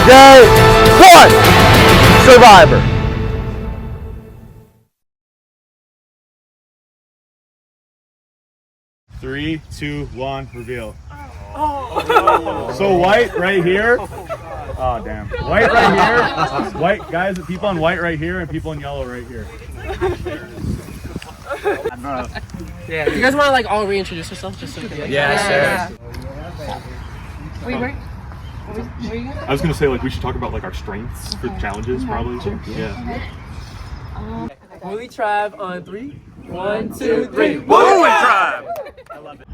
Day 1 Survivor. Three, 2, 1, reveal. Oh. So white right here. Oh damn. White right here. White guys, people in white right here, and people in yellow right here. Yeah. You guys want to like all reintroduce yourself, just so we can? Yeah, sure. Wait, wait. I was gonna say like we should talk about like our strengths for challenges, probably. Yeah. Woolly Tribe on 3. 1, 2, 3. Woolly Tribe. I love it.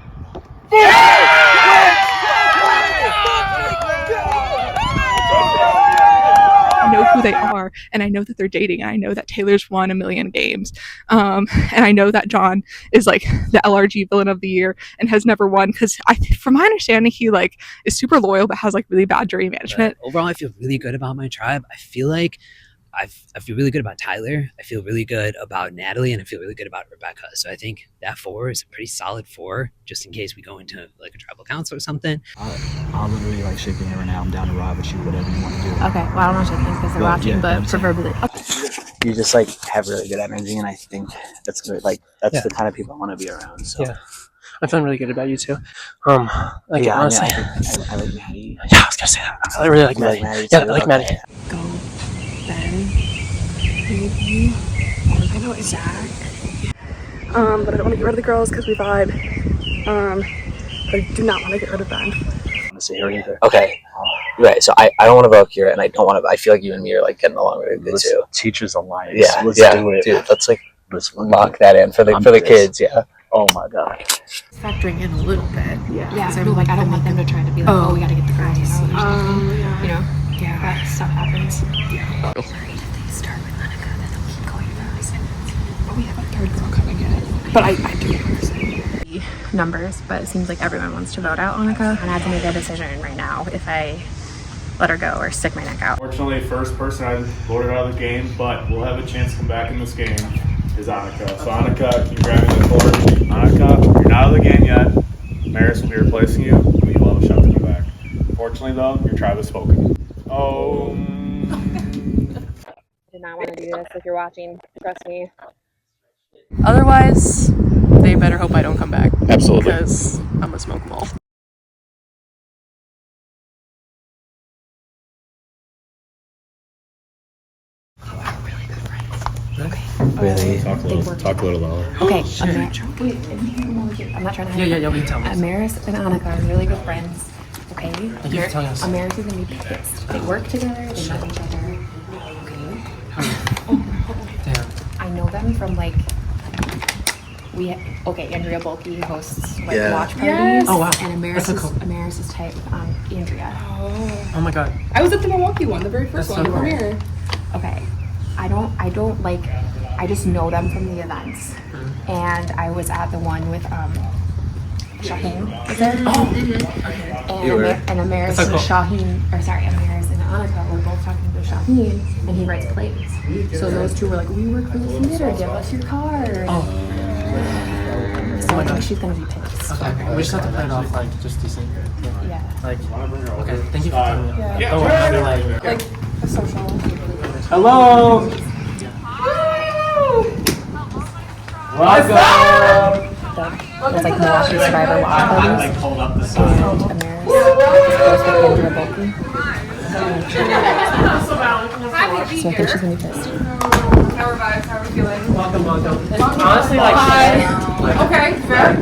I know who they are, and I know that they're dating, and I know that Taylor's won 1,000,000 games, and I know that John is like the LRG villain of the year and has never won because from my understanding he like is super loyal but has like really bad jury management. Overall, I feel really good about my tribe. I feel like I feel really good about Tyler. I feel really good about Natalie, and I feel really good about Rebecca. So I think that 4 is a pretty solid 4, just in case we go into like a tribal council or something. I'll literally like shake your hand right now. I'm down to ride with you, whatever you want to do. Okay, well I don't want to shake hands because they're watching, but preferably. You just like have really good energy, and I think that's good. Like that's the kind of people I want to be around. So. Yeah. I'm feeling really good about you too. Like yeah, honestly, I like Maddie. Yeah, I was gonna say that. I really like Maddie. Yeah, I like Maddie. Go, Ben, maybe. I know it's Zach. But I don't want to get rid of the girls because we vibe. But I do not want to get rid of Ben. Okay. Right. So I don't want to vote here, and I don't want to. I feel like you and me are like getting along really good too. Teachers alliance. Yeah. Let's do it. Dude, let's lock that in for the kids. Yeah. Oh my god. Factoring in a little bit. Yeah. Because I don't want them to try to be like, oh, we got to get the girls out or something. You know? Yeah. That stuff happens. Yeah. Start with Monica, then they'll keep going through. Oh, we have a third girl coming in. But I do numbers, but it seems like everyone wants to vote out Monica. And I have to make a decision right now if I let her go or stick my neck out. Fortunately, first person I voted out of the game, but we'll have a chance to come back in this game is Annika. So Annika, can you grab me the torch? Annika, you're not out of the game yet. Maris will be replacing you, but you will have a shot to come back. Unfortunately though, your tribe has spoken. Oh. I did not want to do this. If you're watching, trust me. Otherwise, they better hope I don't come back. Absolutely. Because I'm gonna smoke them all. Really? Talk a little louder. Okay, I'm not trying to hide. Yeah, we can tell me. Amaris and Annika are really good friends. Okay? Thank you for telling us. Amaris is gonna be pissed. They work together, they love each other. Okay? Damn. I know them from like Andrea Bulkey hosts like watch parties. Yes. Oh wow. And Amaris is tight with Andrea. Oh my god. I was at the Milwaukee one, the very first That's one, so the cool. premiere. Okay. I just know them from the events. And I was at the one with Shaheen was there. And Amaris and Shaheen, Amaris and Annika were both talking to Shaheen, and he writes plays. So those two were like, we work for the theater, give us your card. So I think she's gonna be pissed. Okay. We just have to play it off like just decent. Yeah. Like, okay, thank you for telling me. Yeah. Oh, I'll be like Like a social. Hello. Welcome. It's like Milwaukee Survivor watch parties. hold up the And Amaris goes with Andrea Bulkey. So I think she's gonna be pissed. How are vibes? How are we feeling? welcome. Honestly, like, Okay, fair.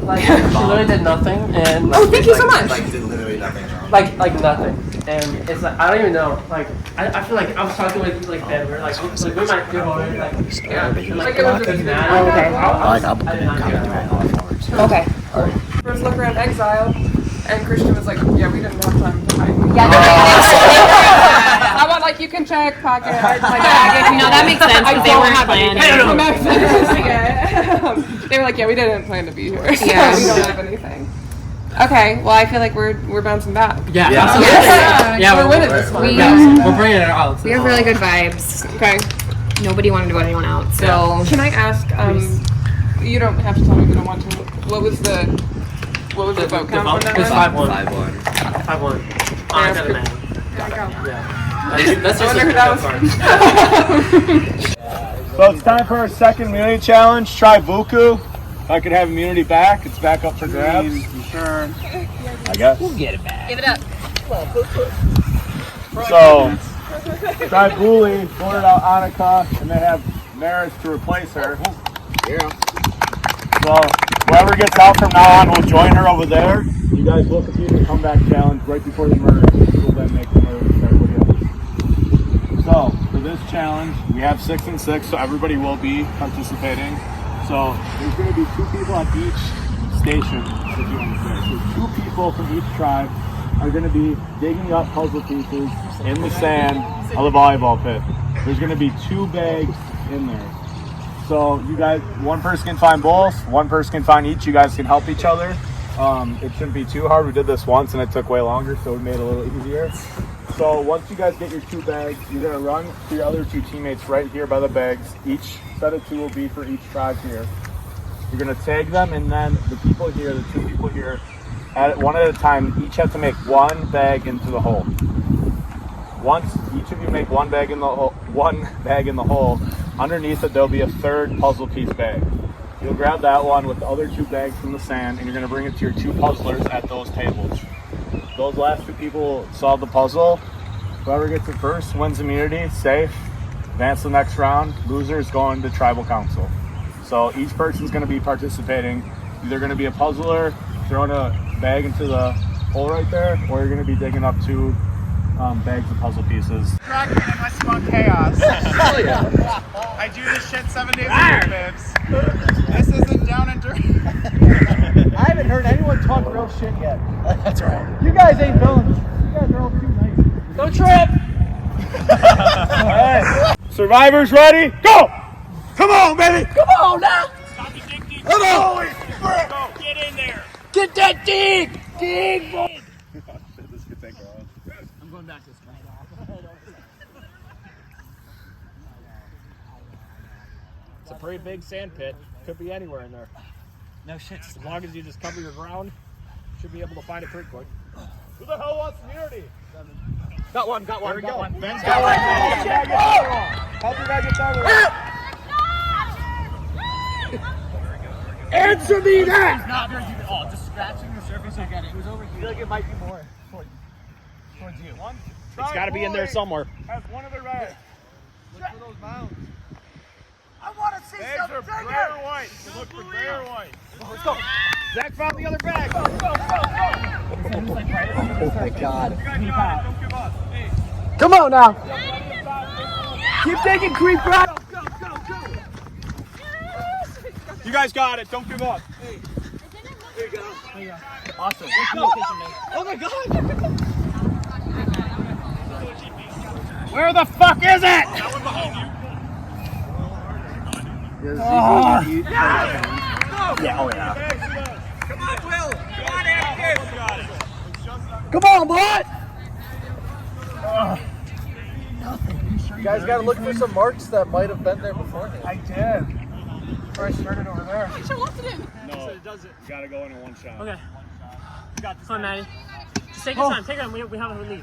like she literally did nothing, and Oh, thank you so much. Like did literally nothing wrong. like nothing, and it's like I don't even know. Like I feel like I was talking with like Ben, we might do already. Like Like it was just Okay. First look around exiled, and Christian was like, yeah, we didn't have time to hide. I want like you can check pocket. Like, that makes sense because they weren't planning. They were like, yeah, we didn't plan to be here. So we don't have anything. Okay, well I feel like we're bouncing back. Yeah, we're winning this one. We're bringing it out. We have really good vibes. Okay. Nobody wanted to vote anyone out, so. Can I ask? You don't have to tell me if you don't want to. What was the vote count on that It's one? 5-1. 5-1. I got it, man. That's just that So it's time for our second immunity challenge. Try Vuku. If I could have immunity back, it's back up for grabs. Sure. I guess. We'll get it back. Give it up. So try Bully, pull it out Annika, and they have Maris to replace her. Yeah. So whoever gets out from now on will join her over there. You guys will compete in the comeback challenge right before the merge. We'll then make the merge with everybody else. So for this challenge, we have 6 and 6, so everybody will be participating. So there's going to be 2 people at each station, if you understand. So 2 people from each tribe are going to be digging up puzzle pieces in the sand of the volleyball pit. There's going to be 2 bags in there. So you guys, one person can find both, one person can find each. You guys can help each other. It shouldn't be too hard. We did this once and it took way longer, so we made it a little easier. So once you guys get your 2 bags, you're going to run to your other 2 teammates right here by the bags. Each set of 2 will be for each tribe here. You're going to tag them, and then the people here, the 2 people here, one at a time, each have to make 1 bag into the hole. Once each of you make 1 bag in the hole, underneath it there'll be a 3rd puzzle piece bag. You'll grab that one with the other 2 bags from the sand, and you're going to bring it to your 2 puzzlers at those tables. Those last 2 people solve the puzzle. Whoever gets it first wins immunity, safe, advance to the next round. Loser is going to tribal council. So each person's going to be participating. Either going to be a puzzler, throwing a bag into the hole right there, or you're going to be digging up 2 bags of puzzle pieces. Dragon and I spawn chaos. Hell yeah. I do this shit 7 days a week, babes. This isn't down and dirty. I haven't heard anyone talk real shit yet. That's right. You guys ain't villains. You guys are all too nice. Don't trip! Alright. Survivors ready? Go! Come on, baby! Come on now! Come on! Get in there. Get that dig! Dig, boy! I'm going back this way. It's a pretty big sand pit. Could be anywhere in there. No shit. As long as you just cover your ground, you should be able to find it pretty quick. Who the hell wants immunity? Got one. Ben's got one. Help your guy get down. Answer me that! Not very deep at all. Just scratching the surface. I get it. It was over here. I feel like it might be more towards you. It's got to be in there somewhere. Has one of the red. Look for those mounds. I want to see Bags something are bigger. gray or white. Look for gray or white. Let's go. Zach found the other bag. Go. Oh my god. You guys got it. Don't give up. Hey. Come on now. Keep taking creep right. You guys got it. Don't give up. Hey. There you go. Awesome. Oh my god. Where the fuck is it? That one behind you. Yeah, oh yeah. Come on, Will. Come on, Anakin. Come on, boy. You guys gotta look for some marks that might have been there before. I did. Before I started over there. No, it doesn't. You gotta go in a 1 shot. Okay. Come on, Maddie. Just take your time. Take your time. We have a lead.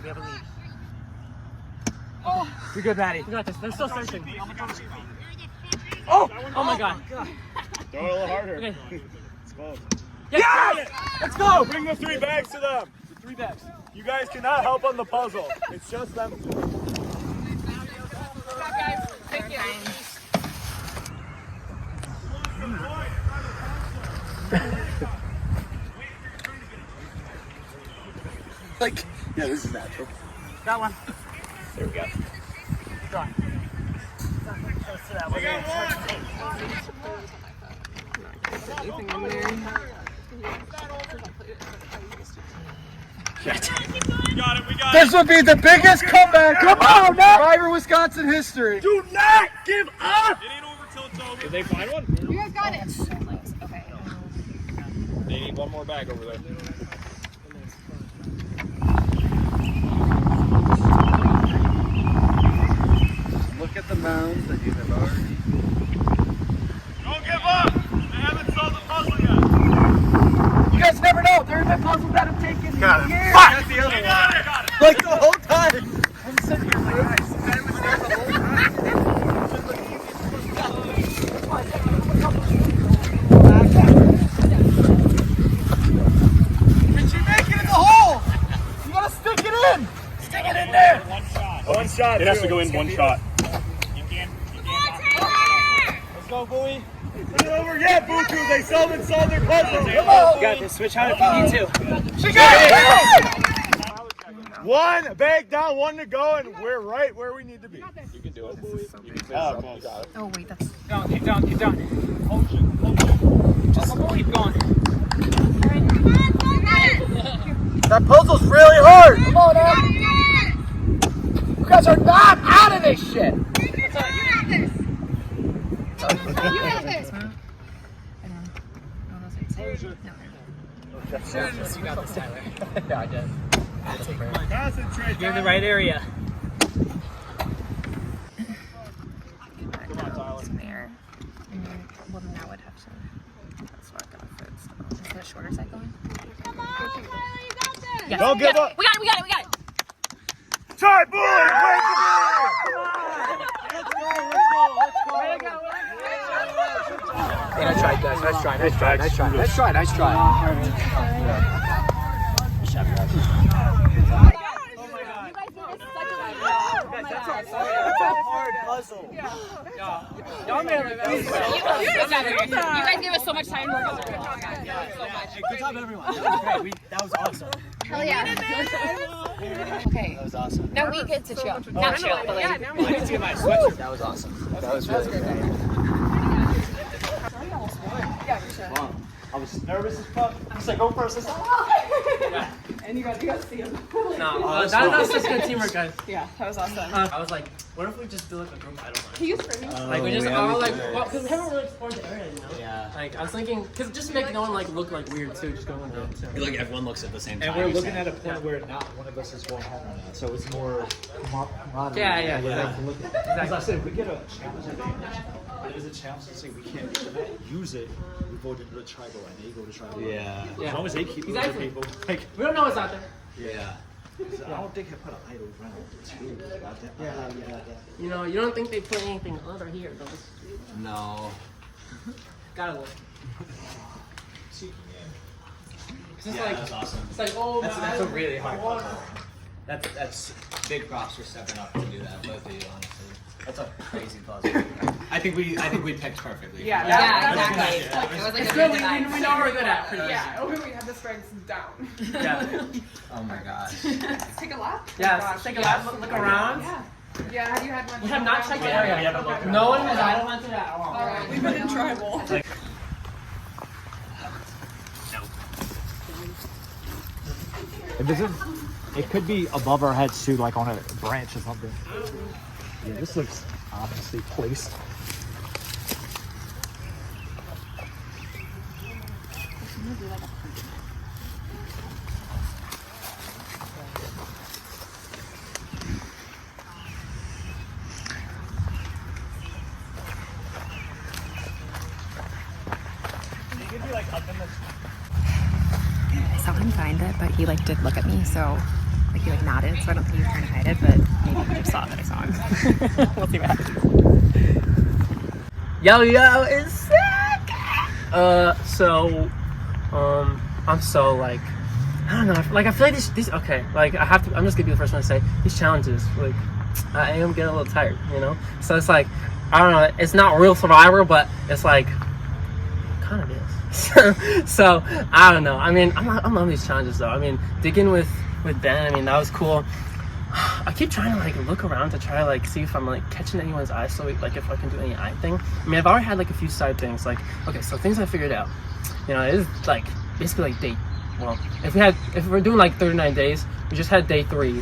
You're good, Maddie. We got this. They're still searching. Oh! Oh my god. Throw it a little harder. Okay. It's close. Yes! Let's go! Bring the 3 bags to them. 3 bags. You guys cannot help on the puzzle. It's just them. Like, yeah, this is natural. Got one. There we go. We got one. We got it. This will be the biggest comeback. Come on, now. Survivor Wisconsin history. Do not give up. It ain't over till it's over. Did they find one? You guys got it. Okay. They need one more bag over there. Look at the mounds that you have already. Don't give up. They haven't solved the puzzle yet. You guys never know. There have been puzzles that have taken years. Fuck. That's the other one. Got it. Like the whole time. It has to go in one shot. Let's go, Bowie. It's not over yet, Buku. They solved their puzzle. You got this. Switch out if you need to. She got it! One bag down, one to go, and we're right where we need to be. You can do it. Oh wait, that's. Keep down. Just keep going. That puzzle's really hard. Come on, now. You guys are not out of this shit. You got this. You got this, Tyler. Yeah, I did. Concentrate. You're in the right area. There. And then, well, then that would have to. That's what I'm gonna fit. Is the shorter side going? Come on, Tyler, you got this. Yes. Don't give up. We got it. Try, boy. Hey, nice try, guys. Nice try. That's a hard puzzle. Y'all made it look easy. You guys give us so much time to work on it. Good job, everyone. That was great. That was awesome. Hell yeah. Okay. That was awesome. Now we get to chill. Not chill, but like. I didn't see my sweatshirt. That was awesome. That was really good. Wow. I was nervous as fuck. I was like, go first. And you got to see him. No, that's just good teamwork, guys. Yeah, that was awesome. I was like, what if we just do like a group idol? He was pretty. Like we just all like, well, because we haven't really explored the area, you know. Yeah. Like I was thinking, because just make no one like look like weird too, just going around. So. Like everyone looks at the same time. And we're looking at a point where not one of us is going home right now, so it's more modern. Yeah. As I said, if we get a challenge advantage, there's a challenge to say we can't use it. We go to the tribal and they go to tribal. Yeah. As long as they keep moving people. Like, We don't know what's out there. Yeah. I don't think I put an idol around too. You know, you don't think they put anything under here, though. No. Gotta look. It's just like, That's awesome. it's like, oh, That's a really hard water. puzzle. That's big props for stepping up to do that, both of you, honestly. That's a crazy puzzle. I think we picked perfectly. Yeah, exactly. It was like It's a good. good We know what we're good at. Pretty much. Yeah, we had the strengths down. Yeah. Oh my gosh. Take a lap. Yeah. Take a lap. Look around. Yeah, have you had one? We have not checked the area. No one has idle hunted at all. Alright, we've been in tribal. It could be above our heads too, like on a branch or something. Yeah, this looks obviously placed. I saw him find it, but he like did look at me, so like he like nodded, so I don't think he was trying to hide it, but maybe he just saw that I saw him. We'll see what happens. Yo is sick. I'm so like, I don't know. Like I feel like these okay. Like I'm just gonna be the first one to say these challenges. Like I am getting a little tired, you know. So it's like I don't know. It's not real Survivor, but it's like kind of is. So I don't know. I mean, I'm on these challenges though. I mean, digging with Ben. I mean, that was cool. I keep trying to like look around to try to like see if I'm like catching anyone's eye. So like if I can do any eye thing. I mean, I've already had like a few side things. Like okay, so things I figured out. You know, it is like basically like day. Well, if we're doing like 39 days, we just had day 3.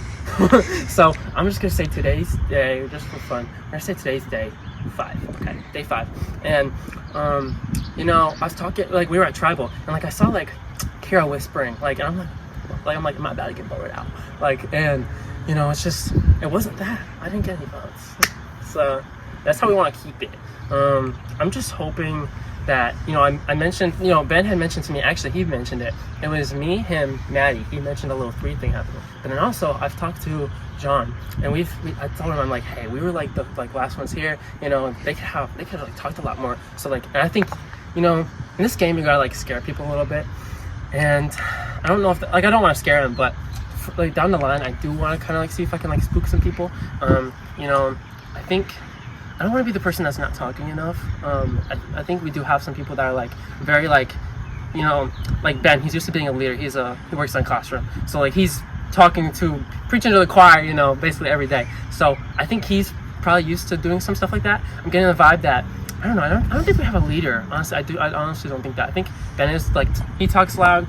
So I'm just gonna say today's day, just for fun. We're gonna say today's day 5. Okay, day 5. And you know, I was talking like we were at tribal, and like I saw like Kara whispering, like, and I'm like, am I about to get lowered out? Like, and you know, it's just it wasn't that. I didn't get any votes. So that's how we want to keep it. I'm just hoping that, you know, I mentioned, you know, Ben had mentioned to me, actually he mentioned it. It was me, him, Maddie. He mentioned a little 3 thing happening. But then also I've talked to John, and I told him, I'm like, hey, we were like the last ones here, you know, they could have like talked a lot more. So like, and I think, you know, in this game you gotta like scare people a little bit. And I don't know if I don't want to scare them, but like down the line, I do want to kind of like see if I can like spook some people. You know, I think I don't want to be the person that's not talking enough. I think we do have some people that are like very like, you know, like Ben. He's used to being a leader. He works in a classroom, so like he's preaching to the choir, you know, basically every day. So I think he's probably used to doing some stuff like that. I'm getting the vibe that I don't know. I don't think we have a leader. Honestly, I honestly don't think that. I think Ben is like he talks loud.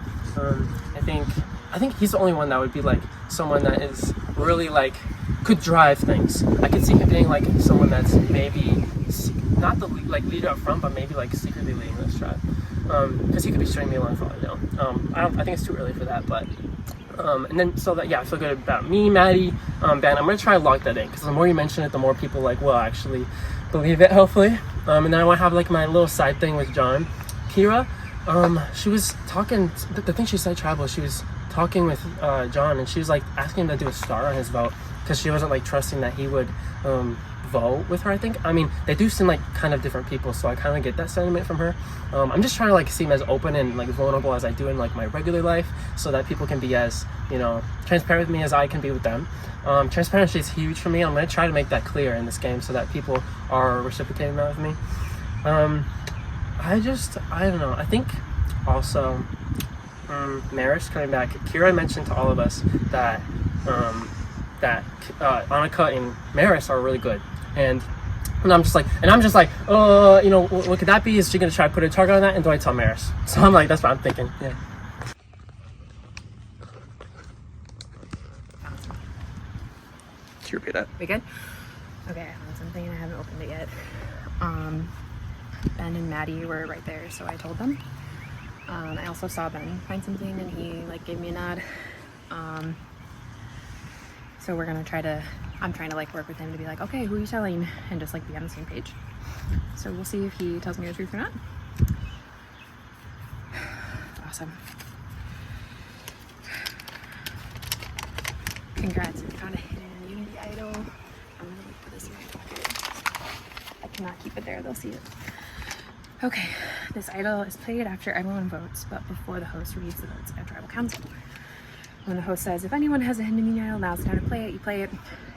I think he's the only one that would be like someone that is really like could drive things. I could see him being like someone that's maybe not the like leader up front, but maybe like secretly leading this tribe. Because he could be stringing me along for all I know. I think it's too early for that, but and then so that I feel good about me, Maddie, Ben. I'm gonna try to lock that in because the more you mention it, the more people like will actually believe it, hopefully. And then I want to have like my little side thing with John. Kira, she was talking. The thing she said, tribal. She was talking with John, and she was like asking him to do a star on his vote because she wasn't like trusting that he would vote with her. I think. I mean, they do seem like kind of different people, so I kind of get that sentiment from her. I'm just trying to like seem as open and like vulnerable as I do in like my regular life, so that people can be as, you know, transparent with me as I can be with them. Transparency is huge for me. I'm gonna try to make that clear in this game so that people are reciprocating that with me. I don't know. I think also Maris coming back. Kira mentioned to all of us that Annika and Maris are really good, and I'm just like, you know, what could that be? Is she gonna try to put a target on that? And do I tell Maris? So I'm like, that's what I'm thinking. Yeah. Did you repeat it? We good? Okay, I found something and I haven't opened it yet. Ben and Maddie were right there, so I told them. I also saw Ben find something and he like gave me a nod. So we're gonna I'm trying to like work with him to be like, okay, who are you telling? And just like be on the same page. So we'll see if he tells me the truth or not. Awesome. Congrats, we found a hidden Unity idol. I'm gonna like put this in my pocket. I cannot keep it there, they'll see it. Okay, this idol is played after everyone votes, but before the host reads the votes at tribal council. When the host says, if anyone has a hidden Unity idol, now's the time to play it, you play it.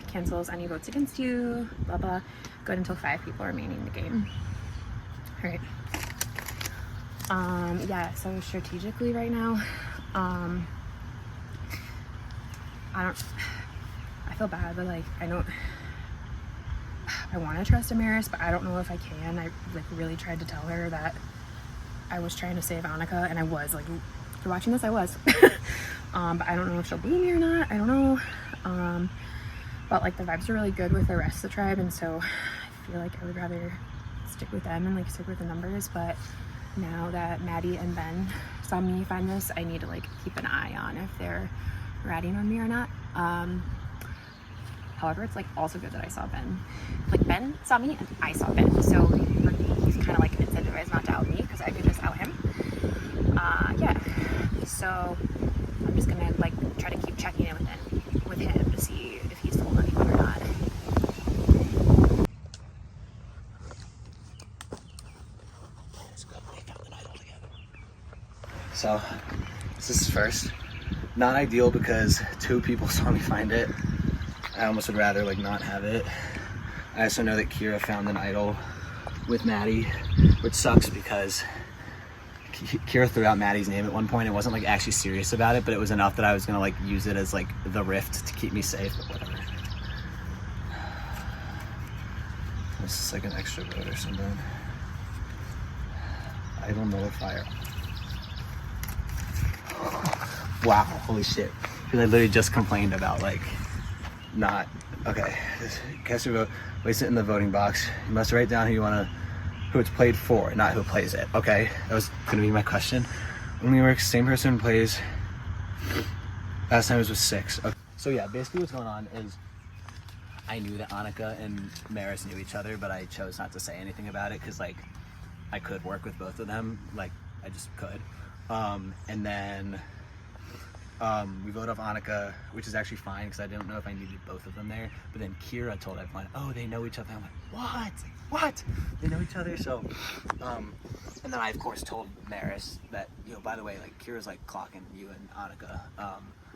Cancels any votes against you, blah blah. Good until 5 people remain in the game. Alright. Yeah, so strategically right now, I feel bad, but like I want to trust Amaris, but I don't know if I can. I like really tried to tell her that I was trying to save Annika, and I was like, if you're watching this, I was. But I don't know if she'll believe me or not. I don't know. But like the vibes are really good with the rest of the tribe, and so I feel like I would rather stick with them and like stick with the numbers. But now that Maddie and Ben saw me find this, I need to like keep an eye on if they're ratting on me or not. However, it's like also good that I saw Ben. Like Ben saw me and I saw Ben, so he's kind of like incentivized not to out me because I could just out him. Yeah. So I'm just gonna like try to keep checking in with him to see if he's told anyone or not. So this is first. Not ideal because 2 people saw me find it. I almost would rather like not have it. I also know that Kira found an idol with Maddie, which sucks because Kira threw out Maddie's name at one point. It wasn't like actually serious about it, but it was enough that I was gonna like use it as like the rift to keep me safe, but whatever. This is like an extra vote or something. Idol nullifier. Wow, holy shit. Because I literally just complained about like not okay. Cast your vote, place it in the voting box. You must write down who it's played for, not who plays it. Okay, that was gonna be my question. Only works, same person plays. Last time it was with 6. Okay. So yeah, basically what's going on is I knew that Annika and Maris knew each other, but I chose not to say anything about it because like I could work with both of them, like I just could. And then we voted off Annika, which is actually fine because I didn't know if I needed both of them there. But then Kira told everyone, oh, they know each other. I'm like, what? They know each other? So, and then I of course told Maris that, you know, by the way, like Kira's like clocking you and Annika.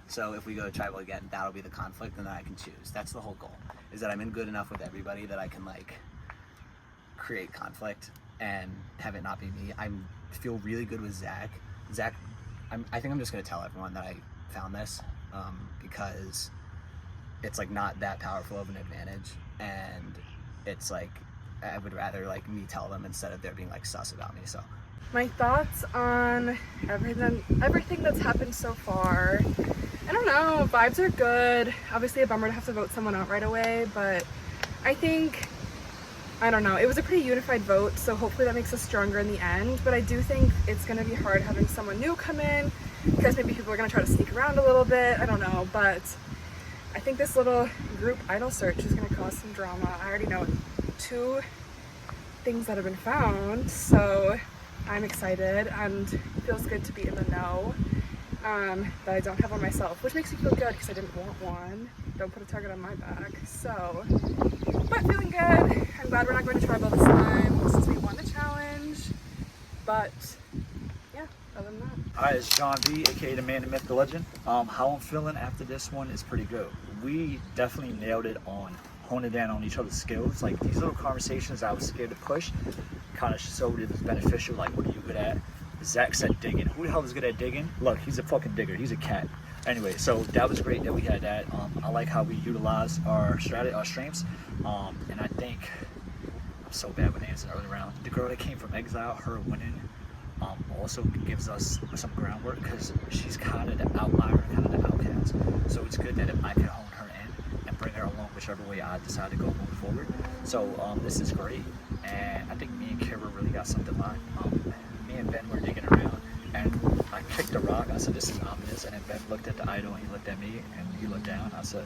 So if we go to tribal again, that'll be the conflict, and then I can choose. That's the whole goal, is that I'm in good enough with everybody that I can like create conflict and have it not be me. I feel really good with Zach. I think I'm just gonna tell everyone that I found this because it's like not that powerful of an advantage, and it's like I would rather like me tell them instead of there being like sus about me. So my thoughts on everything that's happened so far. I don't know, vibes are good. Obviously a bummer to have to vote someone out right away, but I think, I don't know, it was a pretty unified vote, so hopefully that makes us stronger in the end. But I do think it's going to be hard having someone new come in, because maybe people are going to try to sneak around a little bit, I don't know. But I think this little group idol search is going to cause some drama. I already know 2 things that have been found, so I'm excited, and it feels good to be in the know. That I don't have one myself, which makes me feel good because I didn't want one. Don't put a target on my back. So, but feeling good. I'm glad we're not going to tribal this time since we won the challenge. But yeah, other than that. Alright, it's John B, aka the man, the myth, the legend. How I'm feeling after this one is pretty good. We definitely nailed it on honing down on each other's skills. Like these little conversations I was scared to push kind of showed it was beneficial. Like, what are you good at? Zach said digging. Who the hell is good at digging? Look, he's a fucking digger. He's a cat. Anyway, so that was great that we had that. I like how we utilized our strengths. And I think I'm so bad with answering early round. The girl that came from exile, her winning, also gives us some groundwork because she's kind of the outlier, kind of the outcast. So it's good that if I can hone her in and bring her along whichever way I decide to go moving forward. So this is great, and I think me and Kara really got something lined. Me and Ben were digging around, and I kicked a rock. I said, this is ominous. And then Ben looked at the idol, and he looked at me, and he looked down. I said,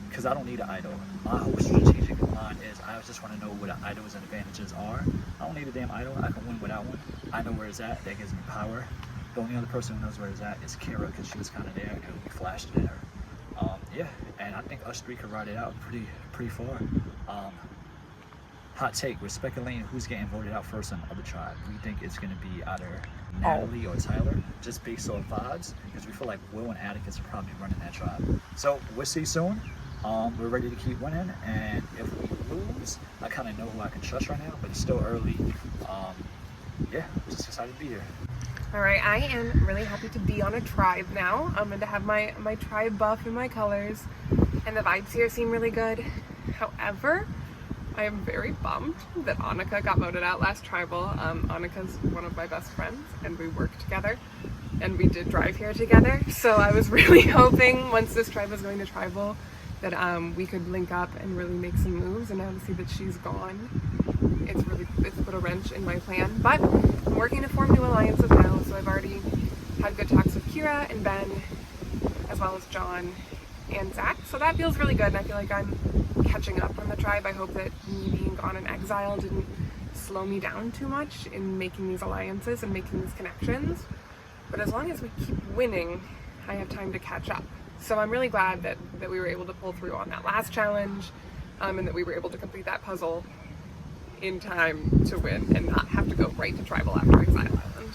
because I don't need an idol. My whole strategic line is I just want to know what an idol's advantages are. I don't need a damn idol. I can win without one. I know where it's at. That gives me power. The only other person who knows where it's at is Kara, because she was kind of there, and we flashed it at her. Yeah, and I think us 3 could ride it out pretty far. Hot take, we're speculating who's getting voted out first on the other tribe. We think it's going to be either Natalie or Tyler, just based on vibes, because we feel like Will and Atticus are probably running that tribe. So we'll see soon. We're ready to keep winning, and if we lose, I kind of know who I can trust right now, but it's still early. Yeah, I'm just excited to be here. All right, I am really happy to be on a tribe now. I'm going to have my tribe buff and my colors, and the vibes here seem really good. However, I am very bummed that Annika got voted out last tribal. Annika's one of my best friends, and we work together, and we did drive here together. So I was really hoping once this tribe was going to tribal that we could link up and really make some moves. And now to see that she's gone, it's put a wrench in my plan. But I'm working to form new alliances now, so I've already had good talks with Kira and Ben, as well as John and Zach. So that feels really good, and I feel like I'm catching up on the tribe. I hope that me being gone in exile didn't slow me down too much in making these alliances and making these connections. But as long as we keep winning, I have time to catch up. So I'm really glad that we were able to pull through on that last challenge, and that we were able to complete that puzzle in time to win and not have to go right to tribal after Exile Island.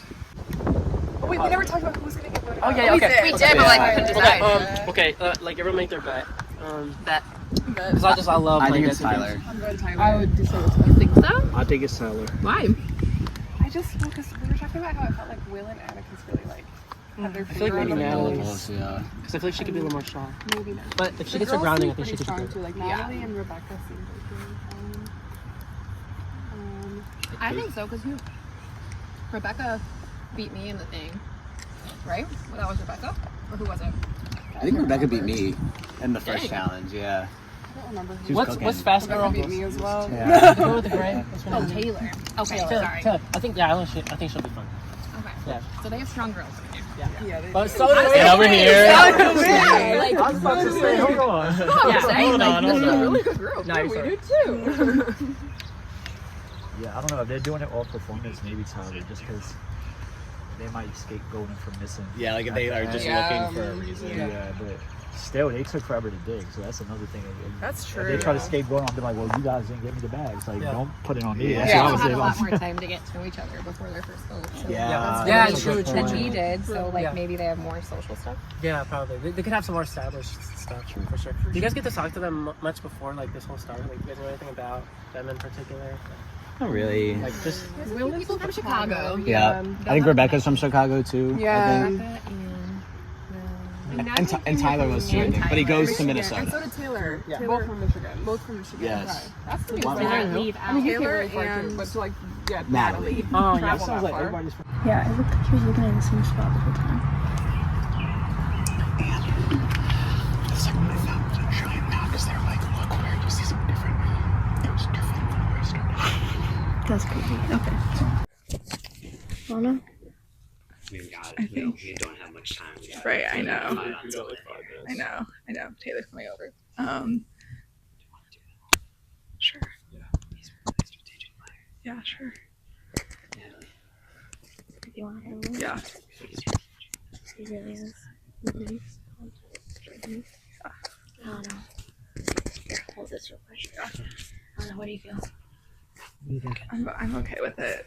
Oh wait, we never talked about who's gonna get voted out. Oh yeah, okay. We did, but like we couldn't decide. Okay, like everyone make their bet. Bet. Because I love. I think playing it's against Tyler. I'm going Tyler. I would just say it's You think so? I think it's Tyler. Why? I just, because we were talking about how I felt like Will and Atticus really like had their I feel like maybe Natalie. Because Yeah. I feel like she could be a little more strong. Maybe not. But if she The gets her girls grounding, seem I think she pretty could be strong good. too. Like Natalie and Rebecca seem like really fine. I think so, because Rebecca beat me in the thing, right? Well, that was Rebecca? Or who was it? I think Rebecca beat me in the first Dang. challenge, yeah. I don't remember who. She was What's fast Rebecca girl? beat me as well. Yeah. The girl with the gray. What's her Oh, name? Taylor. Okay, Taylor. sorry. Taylor. I think I think she'll be fun. Okay. Yeah. So they have strong girls. Yeah, they But do. so do we. And over here. Yeah, like, I was about to say, hold on. yeah, hold on, hold this is a on. really good group. No, you're we sorry. do too. Yeah, I don't know if they're doing it all performance, maybe Tyler, just because they might scapegoat him for missing. Yeah, like if they are just Yeah. looking for a reason. Yeah, but still, they took forever to dig, so that's another thing. That's true. They try to scapegoat on, be like, well, you guys didn't give me the bags. Like, don't put it on me. They That's what I also was had a saying. lot more time to get to know each other before their first vote. So Yeah, that's true. than we did. So like maybe they have more social stuff. Yeah, probably. They could have some more established stuff for sure. Do you guys get to talk to them much before like this whole started? Like, do you guys know anything about them in particular? Not really. Like just People from Chicago. Yeah. I think Rebecca's from Chicago too. Yeah. I think. And Tyler was too, I think. But he goes to Minnesota. And so did Taylor. Yeah. Both from Michigan. Both from Michigan. Yes. That's pretty Wow. cool. Leave I mean, out. Taylor and but like Natalie. Oh, yeah. Travel Sounds that like far. everybody's from. Yeah, it looked like he was looking at the same spot the whole time. The second I found was a giant map because they're like, look where you see something different. It was different from where I started. That's crazy. Okay. Lana? We don't have much time. Right, I know. I I know. Taylor's coming over. Sure. Yeah, sure. If you want to have one. Yeah. He really is. I don't know. Here, hold this real quick. I don't know. What do you feel? What do you think? I'm okay with it.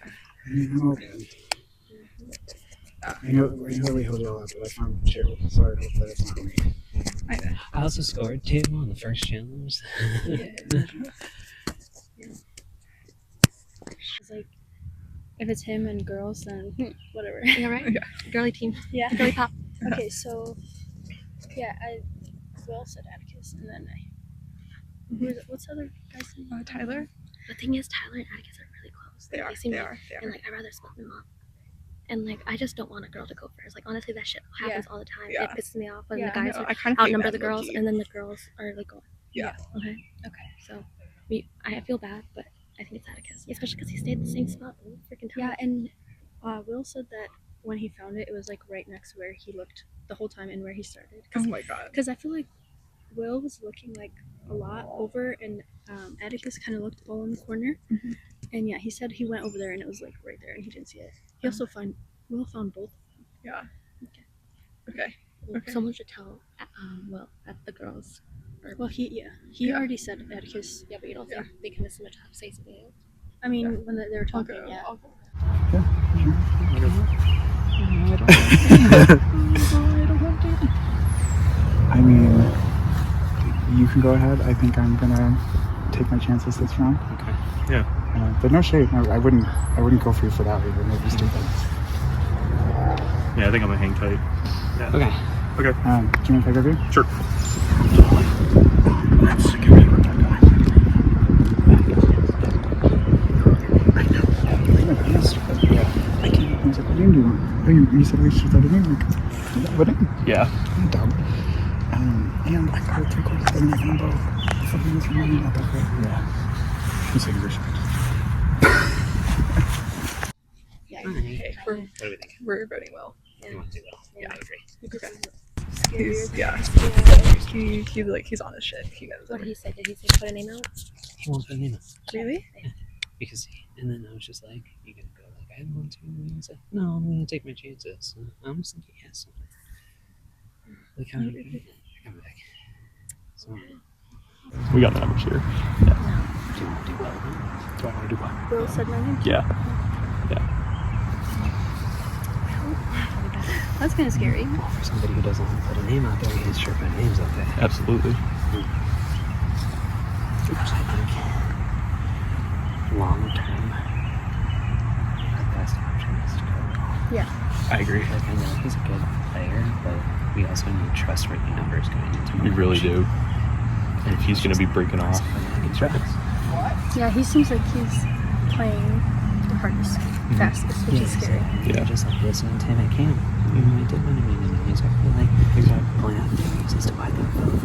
I know we held it all up, but I found Cheryl, so I hope that it's not me. I know. I also scored 2 on the first challenge. It's like, if it's him and girls, then whatever. Yeah, right. Girly team. Yeah. Girly pop. Okay, so yeah, Will said Atticus, and then what's the other guy's name? Tyler? The thing is, Tyler and Atticus are really close. They are. seem They like, are. And like, I'd rather split them up. And like, I just don't want a girl to go first. Like, honestly, that shit happens all the time. Yeah. It pisses me off when Yeah, the guys I like, kind of outnumber the girls, and then the girls are like going. Yeah. Okay. So, I feel bad, but I think it's Atticus, especially because he stayed in the same spot the whole freaking time. Yeah, and Will said that when he found it, it was like right next to where he looked the whole time and where he started. Oh my god. Because I feel like Will was looking like a lot over, and Atticus kind of looked all in the corner. Mhm. And yeah, he said he went over there and it was like right there, and he didn't see it. He also Will found both of them. Yeah. Okay. Okay. Someone should tell, at the girls. Well, he already said Atticus. Yeah, but you don't think they can as much have say something else? I mean, when they were talking, yeah. I mean, you can go ahead. I think I'm gonna take my chances this round. Okay. Yeah. But no shade. No, I wouldn't go for you for that either. Maybe stupid. Yeah, I think I'm gonna hang tight. Okay. Okay. Do you mind if I grab you? Sure. Let's give me Rebecca. I know. I'm stupid. Yeah. I can't. I was like, what are you doing? You said we should start a game. What? Yeah. I'm dumb. And I got 3 quarters of my combo. Something is really not that great. Yeah. You said you're Yeah. Okay. What do we think? We're voting Will. You want to do Will? Yeah. I agree. He's on his shit. He knows What it. did he say? Did he say put a name out? He won't put a name out. Really? Because and then I was just like, you gonna go like, I want to, and he's like, no, I'm gonna take my chances. And I'm just thinking, yes. Like how you come back. So We got the numbers here. do you want to do Will? Do I want to do what? Will said my name. Yeah. That's kind of scary. Well, for somebody who doesn't want to put a name out there, he's sure put names out there. Absolutely. Which I think long term, our best option is to go. Yeah. I agree. Like I know he's a good player, but we also need trustworthy numbers going into We really March. do. And if he's gonna be breaking off. Yeah, he seems like he's playing the hardest, fastest, which is scary. Yeah. Just like listening to him at camp. You know, I did win a meeting and he's like point out things as to why they vote.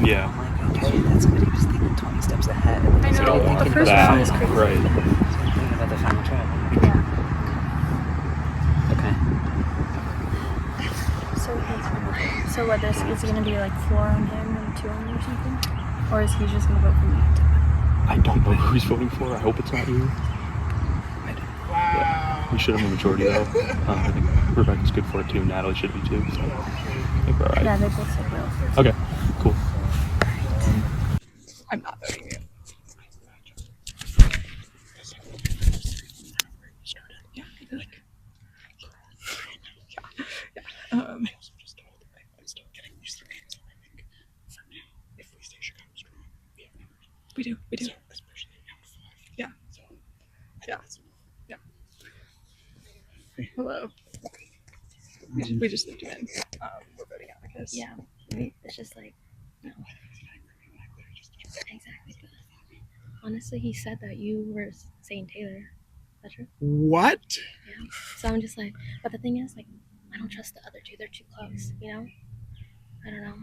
Yeah. I'm like, okay, that's somebody who's thinking 20 steps ahead. I know, We don't want the first that. round is crazy. Right. Same thing about the final trial. Yeah. Okay. So what, is it going to be like 4 on him and 2 on you or something? Or is he just going to vote for me? I don't know who he's voting for. I hope it's not you. Yeah. We should have a majority though. I think Rebecca's good for it too. Natalie should be too. So. think we're alright. Yeah, they both said Will. Okay, cool. I'm not voting you. Yeah. Yeah. We do. Yeah. Yeah. Yeah. Hello. We just looped him in. We're voting Atticus. Yeah, it's just like, no. Exactly. Honestly, he said that you were saying Taylor. Is that true? What? Yeah. So I'm just like, but the thing is, like, I don't trust the other two. They're too close, you know? I don't know.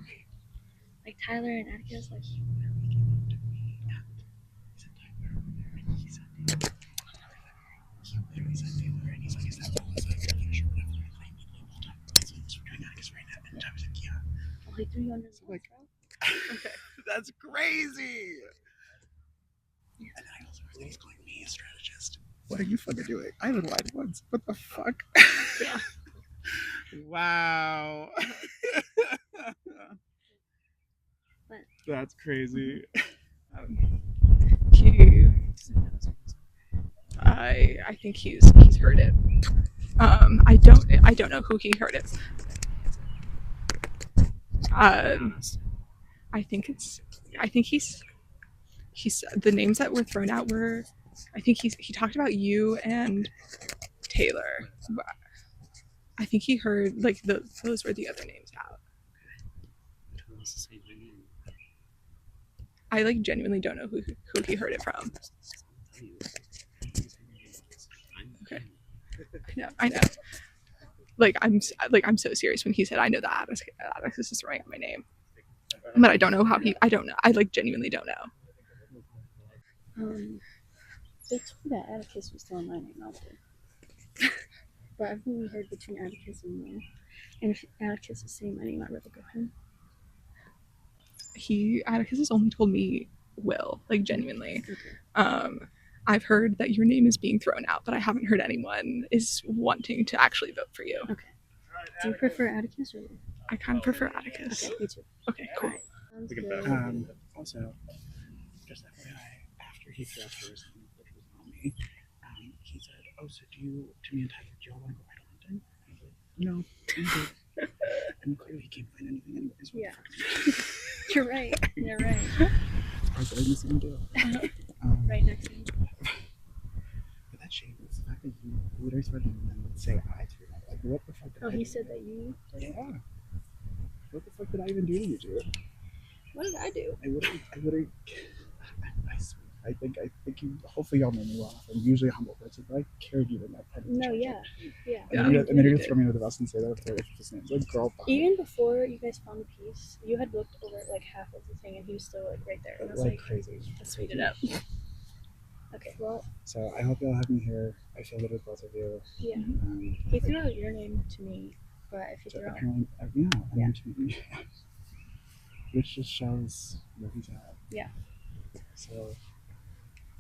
Like Tyler and Atticus, like. Well, he threw you under the bus, bro. Okay. That's crazy. And then I also heard that he's calling me a strategist. What are you fucking doing? I haven't lied once. What the fuck? Yeah. Wow. What? That's crazy. I think he's heard it. I don't know who he heard it. I think he's the names that were thrown out were, I think he talked about you and Taylor. I think he heard like those were the other names out. I like genuinely don't know who he heard it from. Okay. I know. Like I'm so serious when he said I know that Atticus is throwing out my name. But I don't know how I don't know. I like genuinely don't know. They told me that Atticus was throwing my name out there. But I've only heard between Atticus and Will. And if Atticus is saying my name, I'd rather go him. Atticus has only told me Will, like genuinely. Okay. I've heard that your name is being thrown out, but I haven't heard anyone is wanting to actually vote for you. Okay. Do you prefer Atticus or? I kind of prefer Atticus. Okay, me too. Okay, cool. Right. Also, just FYI, after he threw out hers, which was on me, he said, "Oh, so to me and Tyler, do y'all want to go ride on London?" I was like, "No, I'm good." And clearly he can't find anything anyways. Yeah. You're right. You're right. It's probably the same deal. Right next to him. But that shame is the fact that you literally started and then would say I to him. Like, what the fuck did I he do? said that you. Yeah. What the fuck did I even do to you, dude? What did I do? I literally. I think you. Hopefully, y'all know me well. I'm usually a humble person, but I carried you in that part of the No, church. yeah. And then you're gonna throw me under the bus and say that if his name's like girl. Even before you guys found the piece, you had looked over like half of the thing, and he was still like right there. And I was like crazy. Let's speed it up. Okay, well. So I hope y'all have me here. I feel good with both of you. Yeah. He threw out your name to me, but if he threw out. Yeah. To me. Which just shows where he's at. Yeah. So.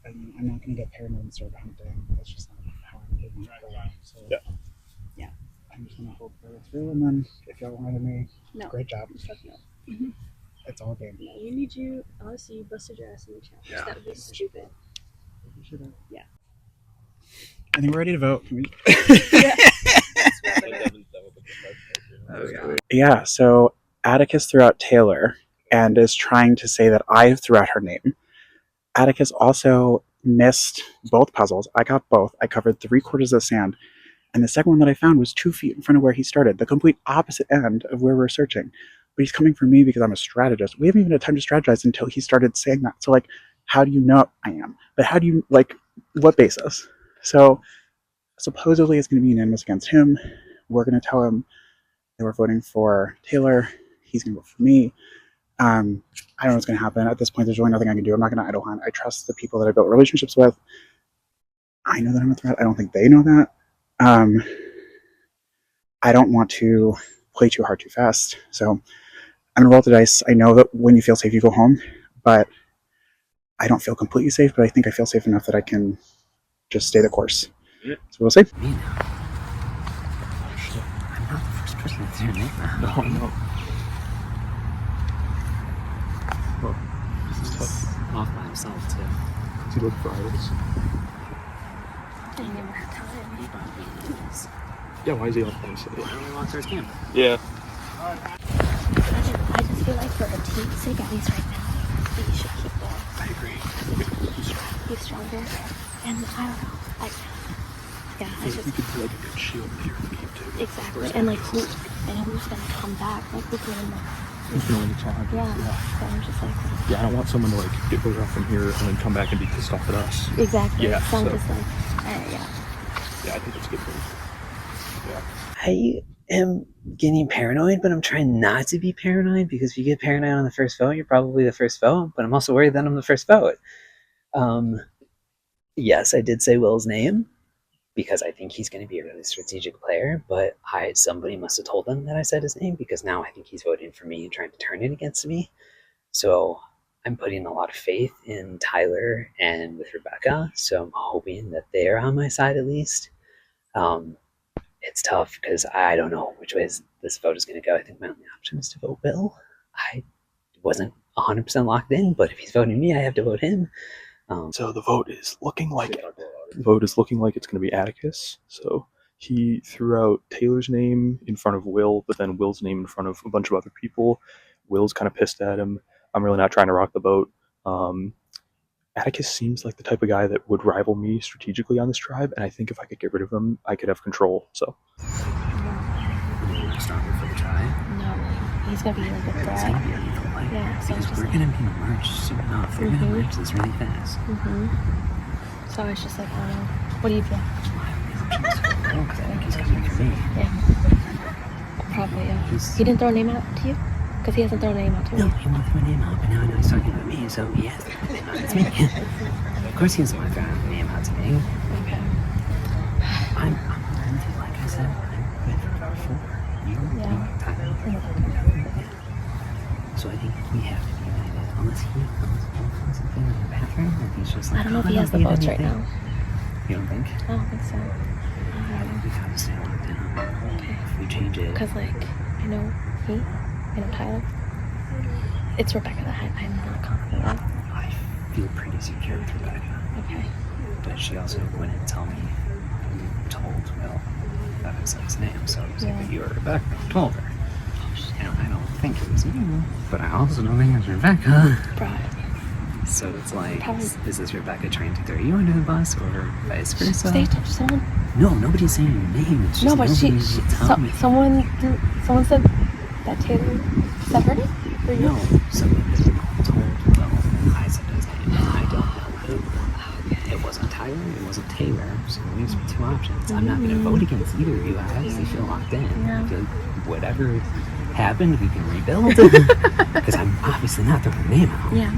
I'm not going to get paranoid and start hunting. That's just not how I'm living my life. So yeah. I'm just going to hope that it's real. And then if y'all wanted me, great job. No. It's all game. No, we need you. Honestly, you busted your ass in the challenge. Yeah. That would be stupid. Yeah. I think we're ready to vote. Yeah, so Atticus threw out Taylor and is trying to say that I threw out her name. Atticus also missed both puzzles. I got both. I covered 3/4 of the sand. And the second one that I found was 2 feet in front of where he started, the complete opposite end of where we're searching. But he's coming for me because I'm a strategist. We haven't even had time to strategize until he started saying that. So, like, how do you know I am? But how do you, like, what basis? So, supposedly it's going to be unanimous against him. We're going to tell him that we're voting for Taylor. He's going to vote for me. I don't know what's going to happen. At this point, there's really nothing I can do. I'm not going to idle hunt. I trust the people that I built relationships with. I know that I'm a threat. I don't think they know that. I don't want to play too hard too fast. So I'm going to roll the dice. I know that when you feel safe, you go home. But I don't feel completely safe, but I think I feel safe enough that I can just stay the course. So we'll see. I'm not the first person to say your name. No. himself too. Is he looking for idols? I never had time. Yeah, why is he on the side? Why don't we walk towards camp? Yeah. I just feel like for the team's sake, at least right now, we should keep going. I agree. He's stronger. And I don't know. Yeah, I just... We could be like a good shield here in the game too. Exactly. And like who's gonna come back? Like who's gonna win the challenge? Yeah. So I'm just like, yeah, I don't want someone to like get voted off from here and then come back and be pissed off at us. exactly. Yeah. So I'm So just like, yeah. yeah, I think that's a good thing. Yeah. I am getting paranoid, but I'm trying not to be paranoid because if you get paranoid on the first vote, you're probably the first vote. But I'm also worried that I'm the first vote. Yes, I did say Will's name because I think he's going to be a really strategic player, but somebody must have told him that I said his name because now I think he's voting for me and trying to turn it against me. So I'm putting a lot of faith in Tyler and with Rebecca, so I'm hoping that they're on my side at least. It's tough because I don't know which way this vote is going to go. I think my only option is to vote Will. I wasn't 100% locked in, but if he's voting me, I have to vote him. So the vote is looking like it's going to be Atticus. So he threw out Taylor's name in front of Will, but then Will's name in front of a bunch of other people. Will's kind of pissed at him. I'm really not trying to rock the boat. Atticus seems like the type of guy that would rival me strategically on this tribe, and I think if I could get rid of him, I could have control. So. Stronger for the tribe. No, he's gonna be like a It's threat. gonna be a lethal fight. Yeah, so because it's we're just gonna be merged soon enough. We're gonna merge this really fast. So it's just like, I don't know. What do you feel? Because I think he's coming for me. Yeah. Probably, yeah. He didn't throw a name out to you? Because he hasn't thrown a name out to me. No, he won't throw a name out, but now I know he's talking about me, so he has to throw a name out. It's me. Of course he doesn't want to throw a name out to me. Okay. I'm like I said, I'm good for four. So I think we have to be united. Unless he wants something in the bathroom, and he's just like, I don't know if he has the votes right now. You don't think? I don't think so. I think we gotta stay locked down. Okay. If we change it. Because, like, I know Tyler. It's Rebecca that I'm not confident with. I feel pretty secure with Rebecca. Okay. But she also wouldn't tell me who told Will that I said his name. So it was like, you or Rebecca told her. And I don't think it was you, but I also don't think it was Rebecca. Right. So it's like, is this Rebecca trying to throw you under the bus or vice versa? Someone. No, nobody's saying your name. It's just No, but nobody would tell me. someone said that Taylor said her name? Or you? No, somebody told Will and I said his name. I don't know who. It wasn't Tyler, it wasn't Taylor, so it leaves me two options. I'm not going to vote against either of you. I obviously feel locked in. I feel like whatever happened, we can rebuild. Because I'm obviously not throwing a name out. Yeah.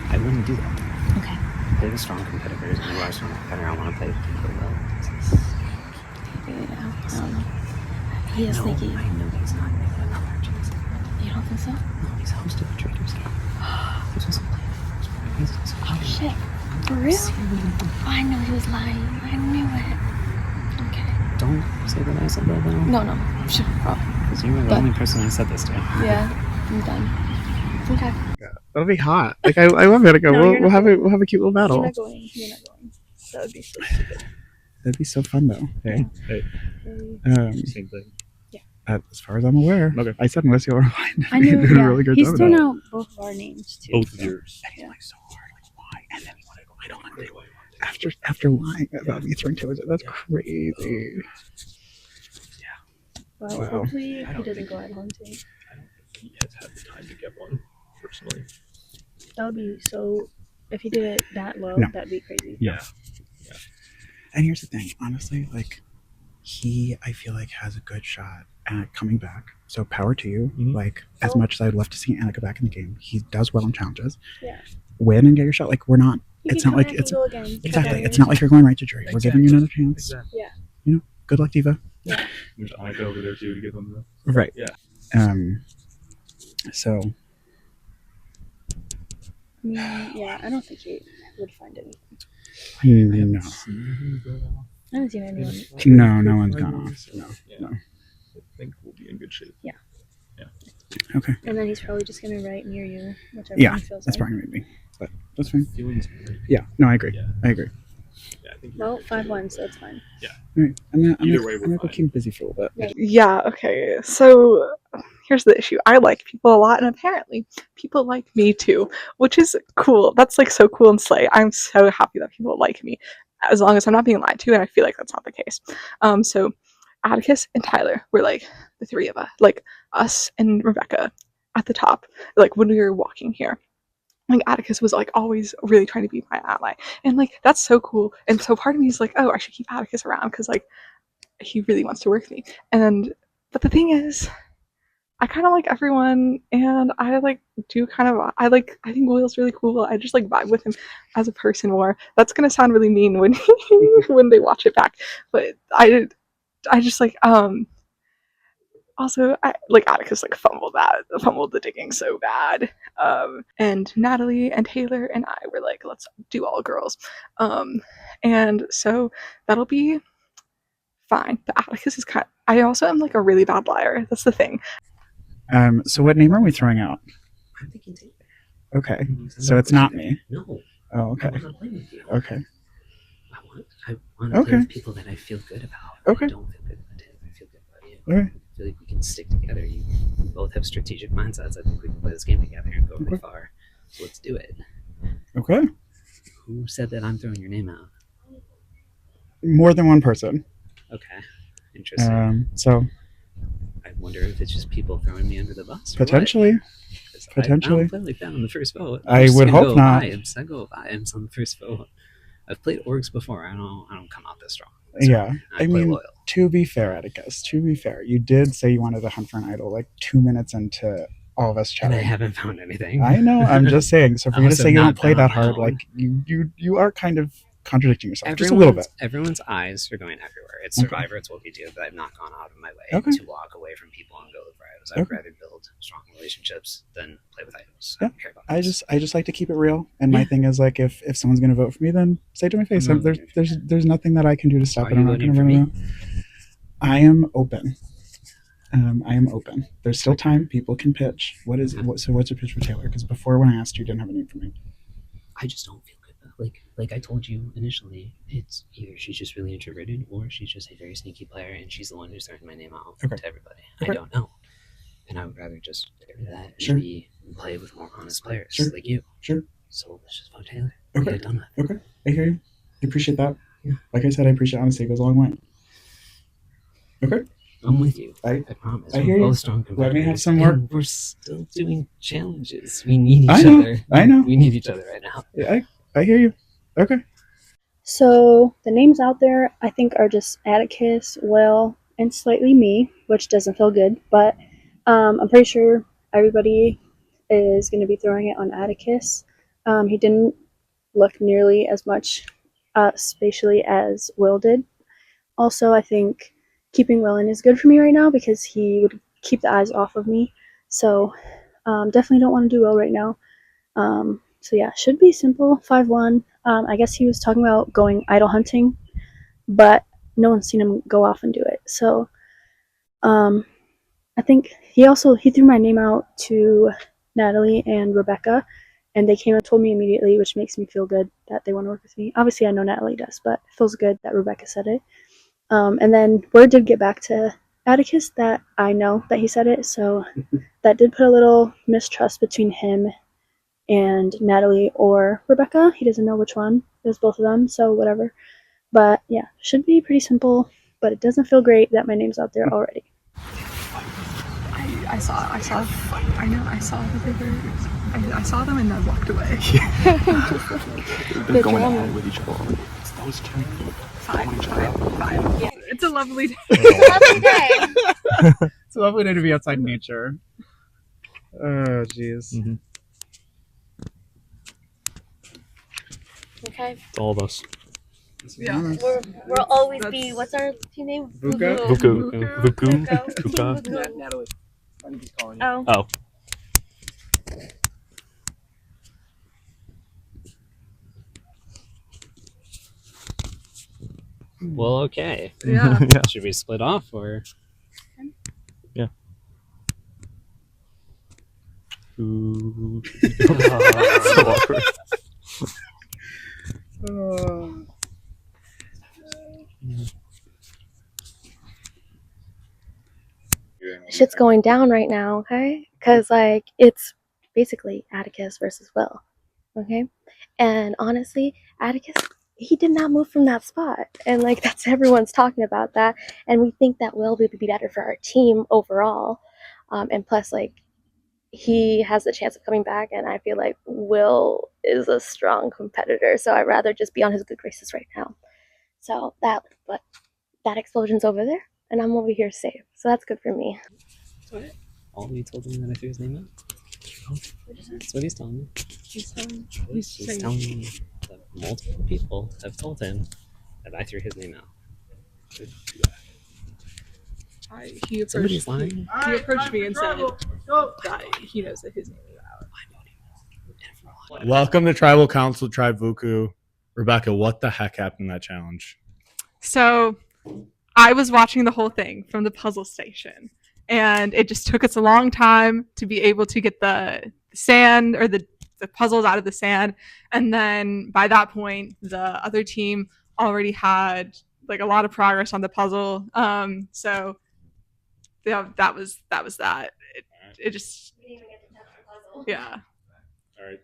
I wouldn't do that. Okay. They're the strong competitors, and you are a strong competitor. I want to play with people well. Yeah, I don't know. He is sneaky. I know he's not making another chance. You don't think so? No, he's hosted the Traitors game. This was a plan. Oh, shit. For real? I knew he was lying. I knew it. Okay. Don't say that I said that, though. No. Sure. Because you were the only person I said this to. Yeah. I'm done. Okay. That'll be hot. Like I love it. We'll have a cute little battle. You're not going. That would be so stupid. That'd be so fun though. Hey. Same thing. Yeah. As far as I'm aware. Okay. I said unless you're fine. I knew. You did a really good He's job thrown of that. out both of our names too. Both of yours. And he's like so hard. Like why? And then he wanted to go. I don't understand. After lying about me throwing toes, that's crazy. Well, Wow. hopefully he doesn't go at hunting. I don't think he has had the time to get one, personally. That would be so. If he did it that low, that'd be crazy. Yeah. And here's the thing, honestly, like he, I feel like has a good shot at coming back. So power to you. Like as much as I'd love to see Annika back in the game, he does well in challenges. Yeah. Win and get your shot. Like we're not. It's not like it's exactly. It's not like you're going right to jury. We're giving you another chance. Exactly. Yeah. You know, good luck, Diva. Yeah. There's Annika over there too to give them the. Right. Yeah. So. Yeah, I don't think he would find anything. No. I haven't seen anyone. No one's gone off. No. I think we'll be in good shape. Yeah. Okay. And then he's probably just gonna write near you, whichever Yeah, he feels that's like. probably gonna be me. But that's fine. Feelings. Yeah. No, I agree. Yeah. I agree. Yeah, I think. Well, 5-1, so it's fine. Yeah. All right. Either way, I'm we're gonna go fine. keep him busy for a little bit. Yeah, okay. So here's the issue. I like people a lot, and apparently people like me too, which is cool. That's like so cool and slay. I'm so happy that people like me, as long as I'm not being lied to, and I feel like that's not the case. So Atticus and Tyler were like the three of us, like us and Rebecca at the top, like when we were walking here. Like Atticus was like always really trying to be my ally, and like that's so cool. And so part of me is like, oh, I should keep Atticus around because like he really wants to work with me. And but the thing is, I kind of like everyone, and I like do kind of I think Will's really cool. I just like vibe with him as a person more. That's gonna sound really mean when when they watch it back, but I just like also I like Atticus like fumbled the digging so bad. And Natalie and Taylor and I were like, let's do all girls. And so that'll be fine. But Atticus is kind of, I also am like a really bad liar. That's the thing. So what name are we throwing out? I'm thinking Taylor. Okay. So it's not me. No. Oh, okay. I want to play with you. Okay. I want to play with people that I feel good about. Okay. I don't feel good about Taylor. I feel good about you. Okay. I feel like we can stick together. You both have strategic mindsets. I think we can play this game together and go really far. So let's do it. Okay. Who said that I'm throwing your name out? More than one person. Okay. Interesting. So I wonder if it's just people throwing me under the bus. potentially. I don't feel like that on the first vote. I would hope not. I go vibes on the first vote. I've played orgs before. I don't come out this strong. Yeah. I play mean, loyal. to be fair, Atticus, to be fair, you did say you wanted to hunt for an idol like 2 minutes into all of us And chatting. I haven't found anything. I know. I'm just saying. So for you to Also say you not don't play that found hard, my own. like you are kind of contradicting yourself just a little bit. Everyone's eyes are going everywhere. It's Survivor, it's what we do, but I've not gone out of my way to walk away from people and go with vibes. I'd rather build strong relationships than play with idols. I don't care about this. I just like to keep it real, and my thing is like if someone's gonna vote for me, then say it to my face. There's nothing that I can do to stop it. I'm not gonna run it out. I am open. I am open. There's still time. People can pitch. So what's your pitch for Taylor? Because before when I asked you, didn't have a name for me. I just don't feel good. Like I told you initially, it's either she's just really introverted or she's just a very sneaky player and she's the one who's throwing my name out to everybody. I don't know. And I would rather just get rid of that and play with more honest players like you. Sure. So let's just vote Taylor. Okay. Get done with. Okay. I hear you. I appreciate that. Yeah. Like I said, I appreciate honesty. It goes a long way. Okay. I'm with you. I promise. I hear We're you. both strong competitors. Let me have some more. And we're still doing challenges. We need each other. I know. We need each other right now. I hear you. Okay. So the names out there, I think, are just Atticus, Will, and slightly me, which doesn't feel good. But I'm pretty sure everybody is going to be throwing it on Atticus. He didn't look nearly as much spatially as Will did. Also, I think keeping Will in is good for me right now because he would keep the eyes off of me. So definitely don't want to do Will right now. So yeah, should be simple. 5-1. I guess he was talking about going idol hunting, but no one's seen him go off and do it. So I think he threw my name out to Natalie and Rebecca, and they came and told me immediately, which makes me feel good that they want to work with me. Obviously, I know Natalie does, but it feels good that Rebecca said it. And then word did get back to Atticus that I know that he said it, so that did put a little mistrust between him and Natalie or Rebecca. He doesn't know which one. It was both of them, so whatever. But yeah, should be pretty simple, but it doesn't feel great that my name's out there already. I saw that they were. I saw them and then walked away. They're going at it with each other. It's those two. Fine. Yeah. It's a lovely day. It's a lovely day to be outside nature. Oh, jeez. Mm-hmm. Okay. It's all of us. Yeah. We'll always be. What's our team name? Vuka. Vuku. Natalie. Oh. Well, okay. Yeah. Yeah. Should we split off or? Yeah. Who should we go? So awkward. Shit's going down right now, okay? Because, like, it's basically Atticus versus Will, okay? And honestly, Atticus, he did not move from that spot. And, like, that's everyone's talking about that. And we think that Will would be better for our team overall. And plus, like, he has the chance of coming back, and I feel like Will is a strong competitor, so I'd rather just be on his good graces right now. So that explosion's over there, and I'm over here safe, so that's good for me. All of you told him that I threw his name out? That's what he's telling me. He's telling me that multiple people have told him that I threw his name out. He Somebody's approached, lying. he approached me and said that he knows that his name is out. Welcome to Tribal Council, Tribe Vuku. Rebecca, what the heck happened in that challenge? So I was watching the whole thing from the puzzle station, and it just took us a long time to be able to get the sand or the puzzles out of the sand. And then by that point, the other team already had like a lot of progress on the puzzle. So yeah, that was that. It just, yeah. All right.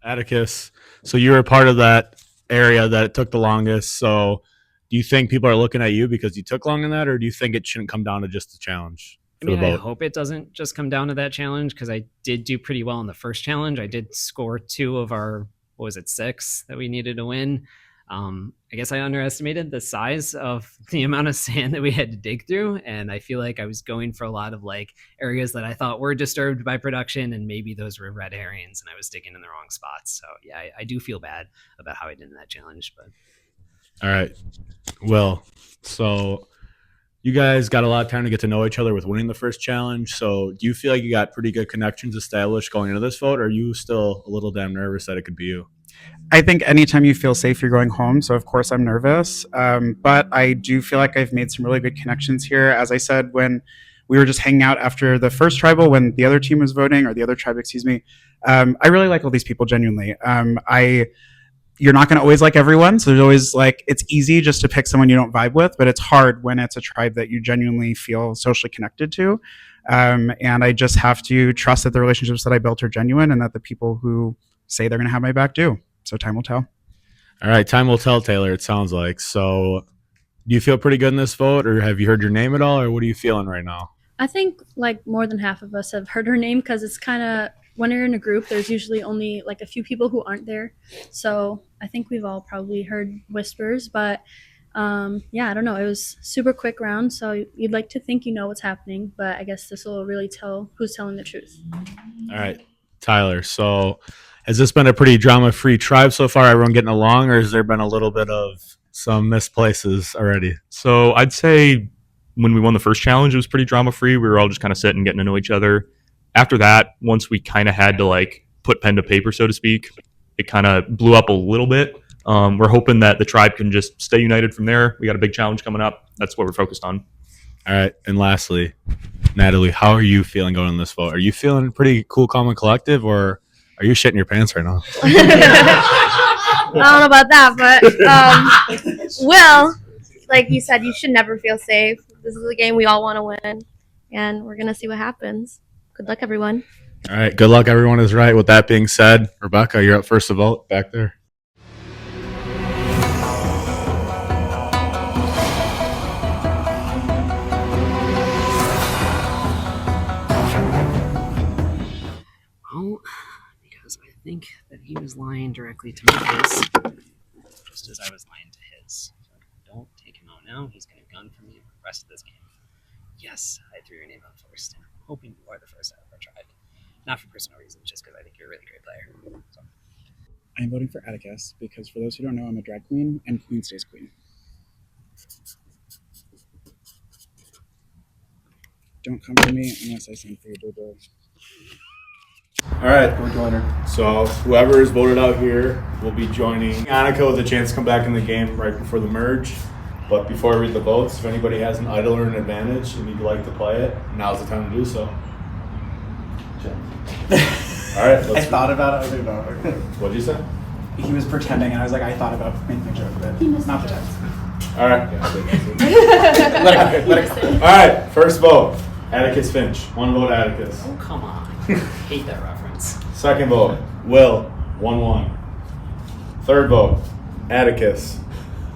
Atticus, so you were a part of that area that it took the longest. So do you think people are looking at you because you took long in that, or do you think it shouldn't come down to just the challenge I for mean, the I vote? hope it doesn't just come down to that challenge because I did do pretty well in the first challenge. I did score 2 of our, 6 that we needed to win. I guess I underestimated the size of the amount of sand that we had to dig through, and I feel like I was going for a lot of like areas that I thought were disturbed by production, and maybe those were red herrings, and I was digging in the wrong spots. So yeah, I do feel bad about how I did in that challenge. But All right. Well, so you guys got a lot of time to get to know each other with winning the first challenge. So do you feel like you got pretty good connections established going into this vote, or are you still a little damn nervous that it could be you? I think anytime you feel safe, you're going home. So, of course, I'm nervous. But I do feel like I've made some really good connections here. As I said, when we were just hanging out after the first tribal, when the other team was voting, or the other tribe, excuse me, I really like all these people genuinely. You're not going to always like everyone. So there's always like, it's easy just to pick someone you don't vibe with, but it's hard when it's a tribe that you genuinely feel socially connected to. And I just have to trust that the relationships that I built are genuine and that the people who say they're going to have my back do. So time will tell. All right. Time will tell, Taylor, it sounds like. So do you feel pretty good in this vote, or have you heard your name at all, or what are you feeling right now? I think like more than half of us have heard her name because it's kind of, when you're in a group, there's usually only like a few people who aren't there. So I think we've all probably heard whispers, but yeah, I don't know. It was super quick round, so you'd like to think you know what's happening, but I guess this will really tell who's telling the truth. All right, Tyler. So has this been a pretty drama-free tribe so far? Everyone getting along, or has there been a little bit of some missed places already? So I'd say when we won the first challenge, it was pretty drama-free. We were all just kind of sitting, getting to know each other. After that, once we kind of had to like put pen to paper, so to speak, it kind of blew up a little bit. We're hoping that the tribe can just stay united from there. We got a big challenge coming up. That's what we're focused on. All right. And lastly, Natalie, how are you feeling going in this vote? Are you feeling pretty cool, calm, and collective, or are you shitting your pants right now? I don't know about that, but Will, like you said, you should never feel safe. This is a game we all want to win, and we're going to see what happens. Good luck, everyone. All right. Good luck. Everyone is right. With that being said, Rebecca, you're up first to vote back there. well, because I think that he was lying directly to my face, just as I was lying to his. So don't take him out now. He's going to gun for me for the rest of this game. Yes, I threw your name out first, and I'm hoping you are the first out of our tribe. Not for personal reasons, just because I think you're a really great player. So. I'm voting for Atticus because, for those who don't know, I'm a drag queen, and queen stays queen. Don't come for me unless I send for you, boo-boo. All right, we're joining. So whoever is voted out here will be joining Annika with a chance to come back in the game right before the merge. But before I read the votes, if anybody has an idol or an advantage and you'd like to play it, now's the time to do so. All right. I thought about it. What'd you say? He was pretending, and I was like, I thought about making a joke of it. Not pretend. All right. Let it go. All right. First vote, Atticus Finch. 1 vote, Atticus. Oh, come on. Hate that reference. Second vote, Will. 1-1. Third vote, Atticus.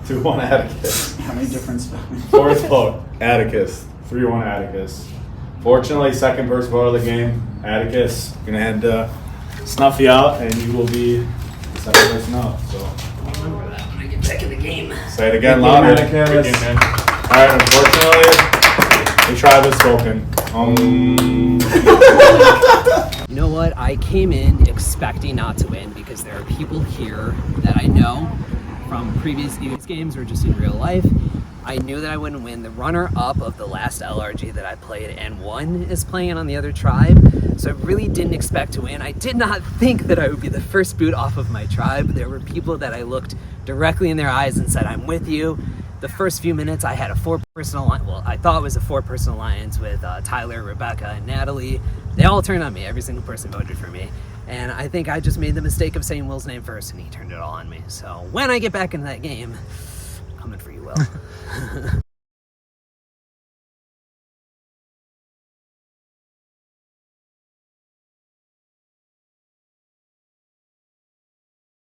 2-1 Atticus. How many different spellings? Fourth vote, Atticus. 3-1 Atticus. Fortunately, second first vote of the game, Atticus. Gonna hand Snuffy out, and you will be the second person out. So Remember that when I get back in the game. say it again louder. Good game, man. All right. Unfortunately, the tribe has spoken. You know what? I came in expecting not to win because there are people here that I know from previous games or just in real life. I knew that I wouldn't win. The runner-up of the last LRG that I played and won is playing on the other tribe, so I really didn't expect to win. I did not think that I would be the first boot off of my tribe. There were people that I looked directly in their eyes and said, I'm with you. The first few minutes I had a 4-person alliance, well, I thought it was a 4-person alliance with Tyler, Rebecca, and Natalie. They all turned on me. Every single person voted for me. And I think I just made the mistake of saying Will's name first, and he turned it all on me. So when I get back into that game, I'm coming for you, Will.